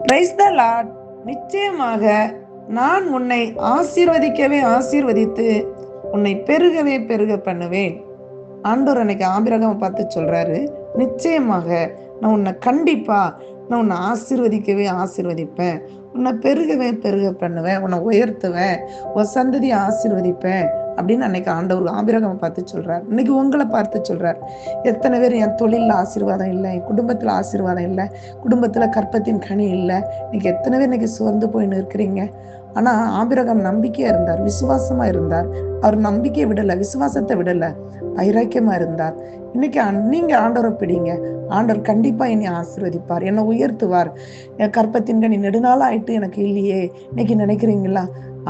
Praise the Lord. நிச்சயமாக நான் உன்னை ஆசீர்வதிக்கவே ஆசீர்வதித்து உன்னை பெருகவே பெருக பண்ணுவேன். ஆண்டவர் அன்னைக்கு ஆபிரகாமை பார்த்து சொல்றாரு, நிச்சயமாக நான் உன்னை கண்டிப்பா நான் உன்னை ஆசீர்வதிக்கவே ஆசீர்வதிப்பேன், உன்னை பெருகவே பெருக பண்ணுவேன், உன்னை உயர்த்துவேன், உன் சந்ததியை ஆசீர்வதிப்பேன் அப்படின்னு அன்னைக்கு ஆண்டவர் ஆபிரகாமை பார்த்து சொல்றாரு. இன்னைக்கு உங்களை பார்த்து சொல்றார். எத்தனை பேர் என் தொழில ஆசீர்வாதம் இல்லை, என் குடும்பத்துல ஆசீர்வாதம் இல்லை, குடும்பத்துல கற்பத்தின் கனி இல்லை, இன்னைக்கு எத்தனை பேர் இன்னைக்கு சோர்ந்து போயின்னு இருக்கிறீங்க. ஆனா ஆபிரகாம் நம்பிக்கையா இருந்தார், விசுவாசமா இருந்தார். அவர் நம்பிக்கையை விடல, விசுவாசத்தை விடல, வைராக்கியமா இருந்தார். இன்னைக்கு நீங்க ஆண்டவரை பிடிங்க. ஆண்டவர் கண்டிப்பா என்னை ஆசீர்வதிப்பார், என்னை உயர்த்துவார். என் கற்பத்தின் கனி நெடுநாள் ஆயிட்டு எனக்கு இல்லையே இன்னைக்கு நினைக்கிறீங்களா?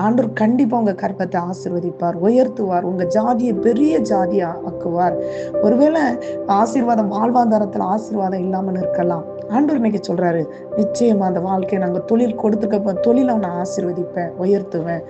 ஆண்டவர் கண்டிப்பா உங்க கற்பத்தை ஆசீர்வதிப்பார், உயர்த்துவார், உங்க ஜாதியை பெரிய ஜாதியா ஆக்குவார். ஒருவேளை ஆசீர்வாதம் வாழ்வாதாரத்துல ஆசீர்வாதம் இல்லாமல் இருக்கலாம். ஆண்டவர் இன்னைக்கு சொல்றாரு, நிச்சயமா அந்த வாழ்க்கையை நாங்க தொழில் கொடுத்துக்க தொழில நான் ஆசீர்வதிப்பேன், உயர்த்துவேன்.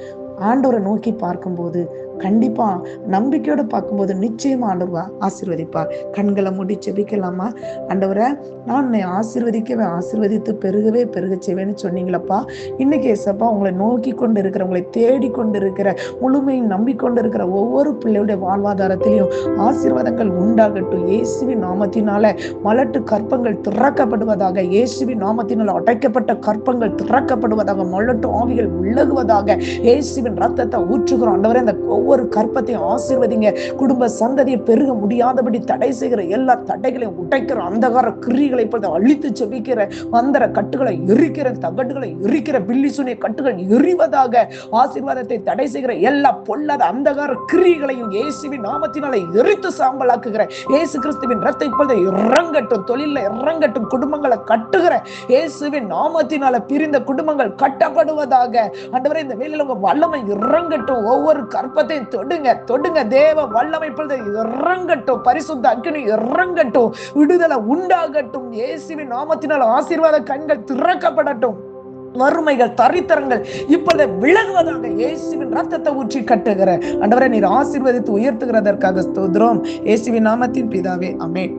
ஆண்டவரை நோக்கி பார்க்கும்போது கண்டிப்பா நம்பிக்கையோட பார்க்கும்போது நிச்சயமா ஆண்டவர் ஆசீர்வதிப்பார். கண்களை மூடி ஜெபிக்கலாமா? ஆண்டவரை, நான் உன்னை ஆசீர்வதிக்கவே ஆசீர்வதித்து பெருகவே பெருக செய்வேன்னு சொன்னீங்களப்பா. இன்னைக்கு ஏசப்பா உங்களை நோக்கி கொண்டு இருக்கிற, உங்களை தேடி கொண்டு இருக்கிற, முழுமையும் நம்பிக்கொண்டு இருக்கிற ஒவ்வொரு பிள்ளையுடைய வாழ்வாதாரத்திலையும் ஆசீர்வாதங்கள் உண்டாகட்டும். இயேசுவின் நாமத்தினால மலட்டு கற்பங்கள் திறக்கப்படுவதாக, இயேசுவின் நாமத்தினால அடைக்கப்பட்ட கற்பங்கள் திறக்கப்படுவதாக, மலட்டு ஆவிகள் விலகுவதாக இயேசுவின் ரத்தத்தை ஊற்றுகிறோம். ஆண்டவரே, அந்த ஒவ்வொரு கற்பத்தையும் ஆசீர்வதிங்க. குடும்ப சந்ததியை பெருக முடியாதபடி தடை செய்கிற எல்லா தடைகளையும் உடைக்கிற, அந்தகார கிரியைகளை அழித்து செபிக்கிற, மந்திர கட்டுகளை எரிக்கிற, தகட்டுகளை எரிக்கிற, பில்லி சூனிய கட்டுகள் எரிவதாக. ஆசீர்வாதத்தை தடை செய்கிற எல்லா பொல்லாத அந்தகார கிரியைகளையும் இயேசுவின் நாமத்தினால எரித்து சாம்பலாக்குகிற, இயேசு கிறிஸ்துவின் ரத்தம் இப்பொழுது இறங்கட்டும், தொழில இறங்கட்டும், குடும்பங்களை கட்டுகிற இயேசுவின் நாமத்தினால பிரிந்த குடும்பங்கள் கட்டப்படுவதாக. ஆண்டவரே, இந்த வேளையில உங்க வல்லமை இறங்கட்டும். ஒவ்வொரு கற்பத்தையும் தொடுங்க, தொடுங்க. தேவ வல்லமை இப்பொழுது இறங்கட்டும், பரிசுத்த அக்கினி இறங்கட்டும், விடுதலை உண்டாகட்டும். இயேசுவின் நாமத்தினால் ஆசீர்வாத கண்கள் திறக்கப்படட்டும். வறுமைகள், தரித்திரங்கள் இப்பொழுது விலகுவதாக இயேசுவின் ரத்தத்தை ஊற்றி கட்டுகிற ஆண்டவரே, நீர் ஆசீர்வதித்து உயர்த்துகிறதற்காக ஸ்தோத்திரம். இயேசுவின் நாமத்தின் பிதாவே, ஆமென்.